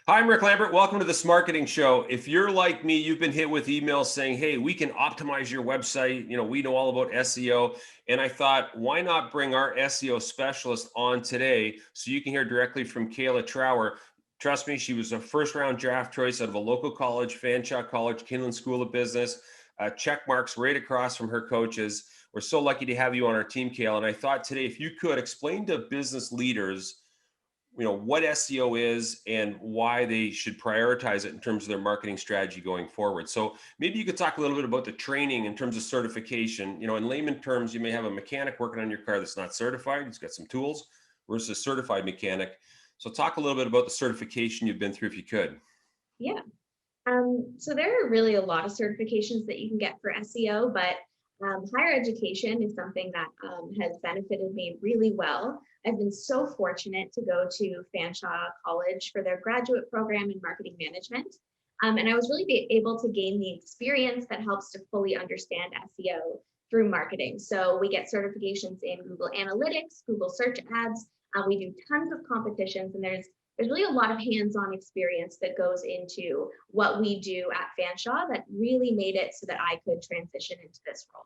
Hi, I'm Rick Lambert. Welcome to the Smarketing Show. If you're like me, you've been hit with emails saying, hey, we can optimize your website. We know all about SEO. And I thought, why not bring our SEO specialist on today so you can hear directly from Kayla Trowler. Trust me, she was a first round draft choice out of a local college, Fanshawe College, Kinlan School of Business. Check marks right across from her coaches. We're so lucky to have you on our team, Kayla. And I thought today, if you could explain to business leaders what SEO is and why they should prioritize it in terms of their marketing strategy going forward. So maybe you could talk a little bit about the training in terms of certification. In layman terms, you may have a mechanic working on your car that's not certified. He's got some tools versus a certified mechanic. So talk a little bit about the certification you've been through, if you could. Yeah. So there are really a lot of certifications that you can get for SEO, but higher education is something that has benefited me really well. I've been so fortunate to go to Fanshawe College for their graduate program in marketing management. And I was really able to gain the experience that helps to fully understand SEO through marketing. So we get certifications in Google Analytics, Google Search Ads. We do tons of competitions, and there's really a lot of hands-on experience that goes into what we do at Fanshawe that really made it so that I could transition into this role.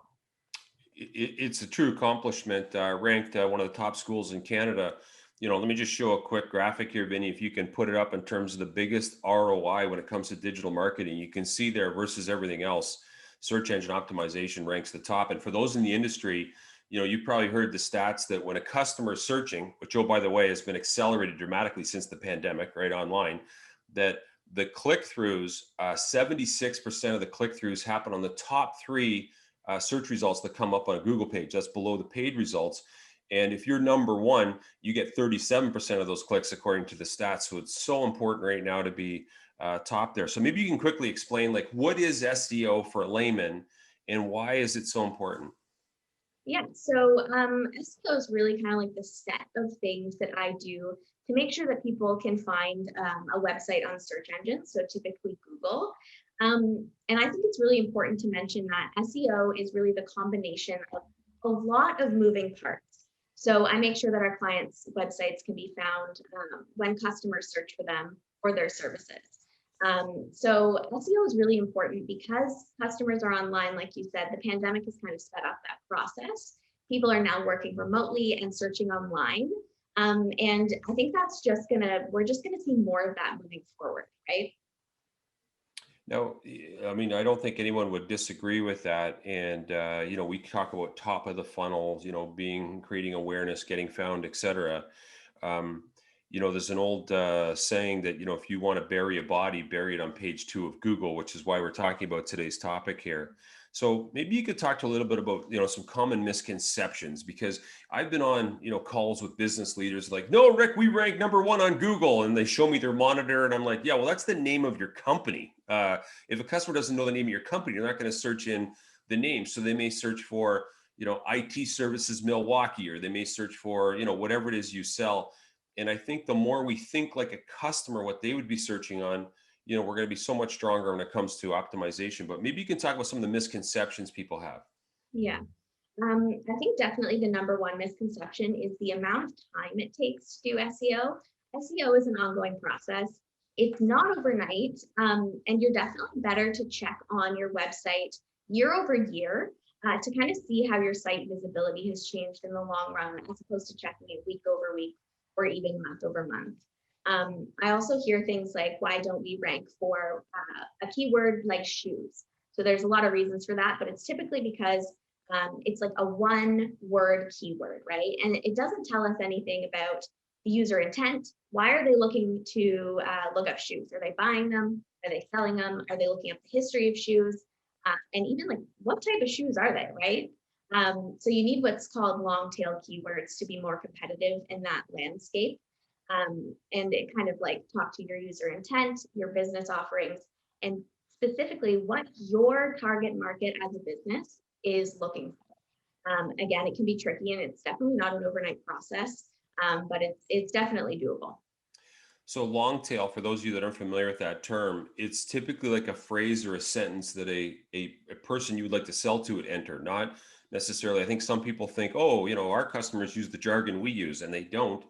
It's a true accomplishment. Ranked one of the top schools in Canada. Let me just show a quick graphic here, Vinny. If you can put it up in terms of the biggest ROI when it comes to digital marketing, you can see there versus everything else, search engine optimization ranks the top. And for those in the industry, you've probably heard the stats that when a customer is searching, which, oh, by the way, has been accelerated dramatically since the pandemic, right, online, that the click-throughs, 76% of the click-throughs happen on the top three search results that come up on a Google page. That's below the paid results. And if you're number one, you get 37% of those clicks according to the stats. So it's so important right now to be top there. So maybe you can quickly explain, like, what is SEO for a layman and why is it so important? Yeah, so SEO is really kind of like the set of things that I do to make sure that people can find a website on search engines, so typically Google. And I think it's really important to mention that SEO is really the combination of a lot of moving parts. So I make sure that our clients' websites can be found when customers search for them or their services. So SEO is really important because customers are online. Like you said, the pandemic has kind of sped up that process. People are now working remotely and searching online. And I think we're just gonna see more of that moving forward, right? Now, I mean, I don't think anyone would disagree with that. And, we talk about top of the funnel, creating awareness, getting found, et cetera. Um, there's an old saying that, if you want to bury a body, bury it on page 2 of Google, which is why we're talking about today's topic here. So maybe you could talk to a little bit about, some common misconceptions, because I've been on, calls with business leaders like, no, Rick, we rank number one on Google. And they show me their monitor and I'm like, yeah, well, that's the name of your company. If a customer doesn't know the name of your company, they're not going to search in the name. So they may search for, IT services Milwaukee, or they may search for, whatever it is you sell. And I think the more we think like a customer, what they would be searching on, we're going to be so much stronger when it comes to optimization. But maybe you can talk about some of the misconceptions people have. Yeah. I think definitely the number one misconception is the amount of time it takes to do SEO. SEO is an ongoing process. It's not overnight, and you're definitely better to check on your website year over year to kind of see how your site visibility has changed in the long run, as opposed to checking it week over week or even month over month. I also hear things like, why don't we rank for a keyword like shoes? So there's a lot of reasons for that, but it's typically because it's like a one word keyword, right? And it doesn't tell us anything about the user intent. Why are they looking to look up shoes? Are they buying them? Are they selling them? Are they looking up the history of shoes? And even like, what type of shoes are they, right? So you need what's called long tail keywords to be more competitive in that landscape. And it kind of like talk to your user intent, your business offerings, and specifically what your target market as a business is looking for. Again, it can be tricky and it's definitely not an overnight process, but it's definitely doable. So long tail, for those of you that aren't familiar with that term, it's typically like a phrase or a sentence that a person you would like to sell to would enter, not necessarily. I think some people think, oh, our customers use the jargon we use, and they don't.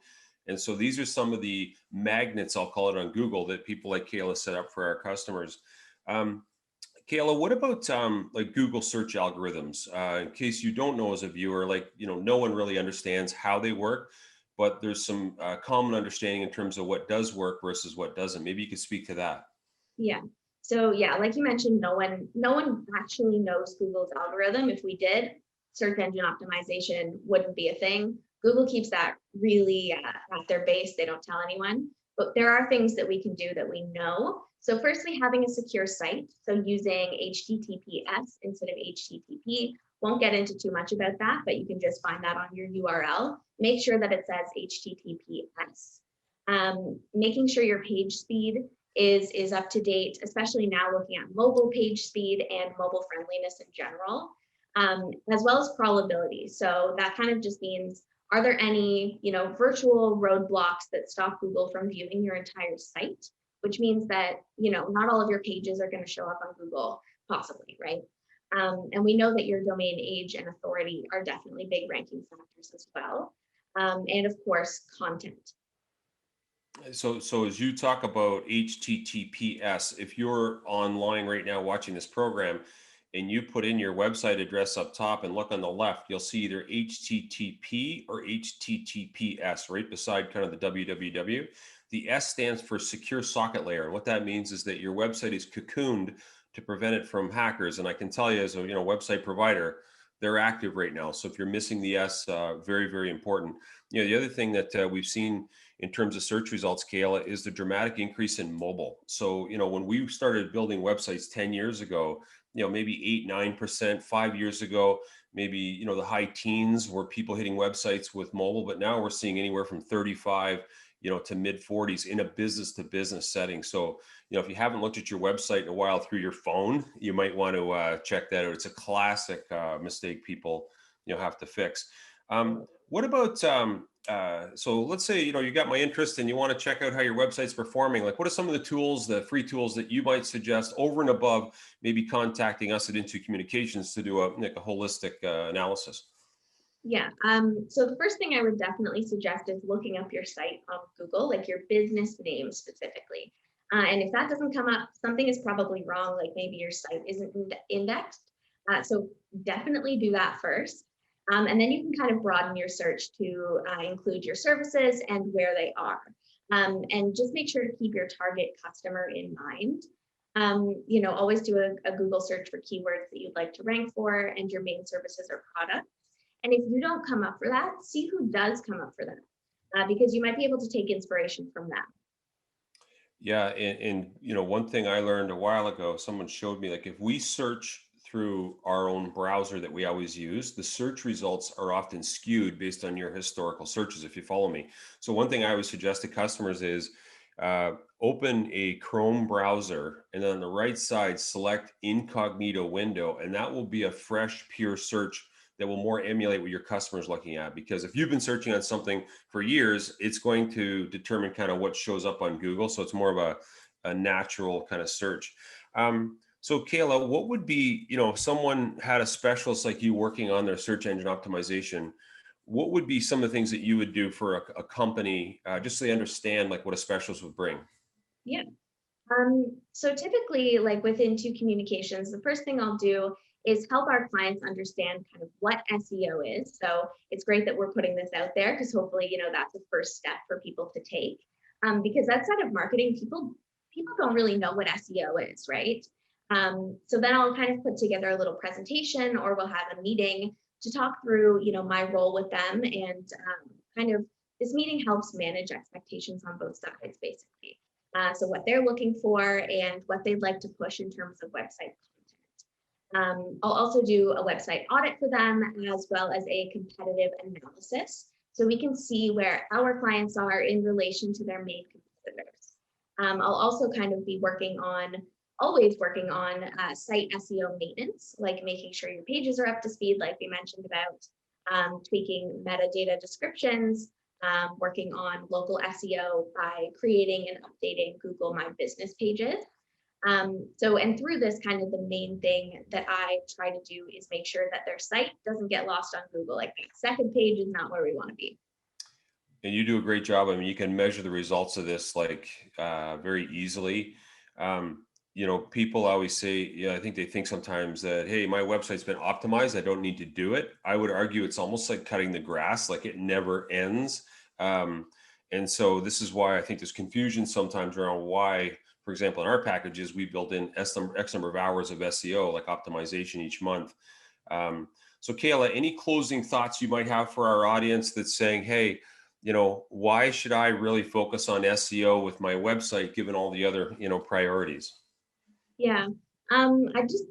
And so these are some of the magnets, I'll call it, on Google that people like Kayla set up for our customers. Um, Kayla, what about like Google search algorithms? In case you don't know as a viewer, like, no one really understands how they work, but there's some common understanding in terms of what does work versus what doesn't. Maybe you could speak to that. Yeah. So yeah, like you mentioned, no one actually knows Google's algorithm. If we did, search engine optimization wouldn't be a thing. Google keeps that really at their base. They don't tell anyone. But there are things that we can do that we know. So firstly, having a secure site. So using HTTPS instead of HTTP. Won't get into too much about that, but you can just find that on your URL. Make sure that it says HTTPS. Making sure your page speed is up to date, especially now looking at mobile page speed and mobile friendliness in general, as well as crawlability. So that kind of just means, are there any, virtual roadblocks that stop Google from viewing your entire site? Which means that, not all of your pages are going to show up on Google, possibly, right? And we know that your domain age and authority are definitely big ranking factors as well. And of course, content. So as you talk about HTTPS, if you're online right now watching this program and you put in your website address up top and look on the left, you'll see either HTTP or HTTPS right beside kind of the www. The S stands for secure socket layer. And what that means is that your website is cocooned to prevent it from hackers. And I can tell you, as a website provider, they're active right now. So if you're missing the S, very, very important. The other thing that we've seen in terms of search results, Kayla, is the dramatic increase in mobile. So, when we started building websites 10 years ago, maybe 8, 9%, 5 years ago, maybe, the high teens were people hitting websites with mobile, but now we're seeing anywhere from 35, to mid 40s in a business to business setting. So, if you haven't looked at your website in a while through your phone, you might want to check that out. It's a classic mistake people, have to fix. What about so let's say you got my interest and you want to check out how your website's performing. Like, what are some of the tools, the free tools that you might suggest over and above maybe contacting us at Into Communications to do a holistic analysis? Yeah. So the first thing I would definitely suggest is looking up your site on Google, like your business name specifically. And if that doesn't come up, something is probably wrong, like maybe your site isn't indexed. So definitely do that first. And then you can kind of broaden your search to include your services and where they are. And just make sure to keep your target customer in mind. Always do a Google search for keywords that you'd like to rank for and your main services or products. And if you don't come up for that, see who does come up for that, because you might be able to take inspiration from them. Yeah, and one thing I learned a while ago, someone showed me, like, if we search through our own browser that we always use, the search results are often skewed based on your historical searches, if you follow me. So one thing I always suggest to customers is open a Chrome browser, and then on the right side, select incognito window, and that will be a fresh, pure search that will more emulate what your customer is looking at. Because if you've been searching on something for years, it's going to determine kind of what shows up on Google. So it's more of a natural kind of search. So Kayla, what would be, if someone had a specialist like you working on their search engine optimization, what would be some of the things that you would do for a company, just so they understand like what a specialist would bring? Yeah. So typically, like within Two Communications, the first thing I'll do is help our clients understand kind of what SEO is. So it's great that we're putting this out there because hopefully, that's the first step for people to take. Because outside of marketing, people don't really know what SEO is, right? So then I'll kind of put together a little presentation, or we'll have a meeting to talk through, my role with them, and kind of this meeting helps manage expectations on both sides, basically. So what they're looking for and what they'd like to push in terms of website content. I'll also do a website audit for them, as well as a competitive analysis, so we can see where our clients are in relation to their main competitors. I'll also kind of be always working on site SEO maintenance, like making sure your pages are up to speed, like we mentioned about, tweaking metadata descriptions, working on local SEO by creating and updating Google My Business pages. And through this, kind of the main thing that I try to do is make sure that their site doesn't get lost on Google. Like that second page is not where we want to be. And you do a great job. I mean, you can measure the results of this like very easily. Um, people always say, yeah, I think they think sometimes that, hey, my website's been optimized. I don't need to do it. I would argue it's almost like cutting the grass, like it never ends. Um, and so this is why I think there's confusion sometimes around why, for example, in our packages, we build in X number of hours of SEO, like optimization each month. Um, so Kayla, any closing thoughts you might have for our audience that's saying, hey, why should I really focus on SEO with my website given all the other, priorities? Yeah. I just,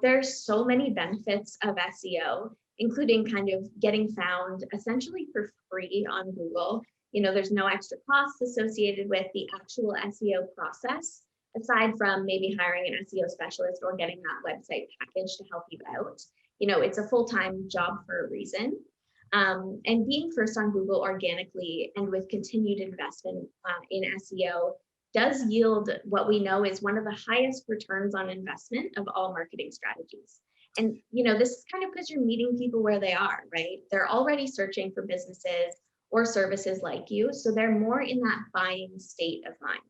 there's so many benefits of SEO, including kind of getting found essentially for free on Google. There's no extra costs associated with the actual SEO process, aside from maybe hiring an SEO specialist or getting that website package to help you out. It's a full-time job for a reason. And being first on Google organically and with continued investment in SEO does yield what we know is one of the highest returns on investment of all marketing strategies. And this kind of because you're meeting people where they are, right? They're already searching for businesses or services like you, so they're more in that buying state of mind.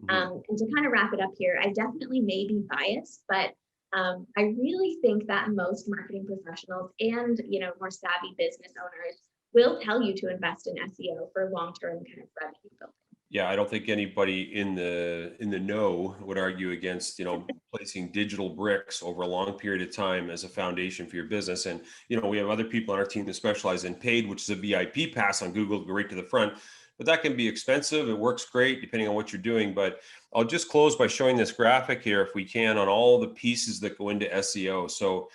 Mhm. And to kind of wrap it up here, I definitely may be biased, but I really think that most marketing professionals and more savvy business owners will tell you to invest in SEO for long-term kind of revenue building. Yeah, I don't think anybody in the know would argue against, placing digital bricks over a long period of time as a foundation for your business. And, we have other people on our team that specialize in paid, which is a VIP pass on Google to go right to the front. But that can be expensive. It works great depending on what you're doing. But I'll just close by showing this graphic here, if we can, on all the pieces that go into SEO. So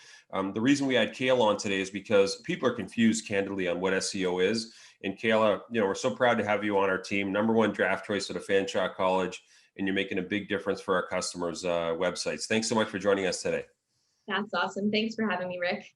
the reason we had Kale on today is because people are confused, candidly, on what SEO is. And Kayla, we're so proud to have you on our team. Number one draft choice at a Fanshawe College, and you're making a big difference for our customers' websites. Thanks so much for joining us today. That's awesome. Thanks for having me, Rick.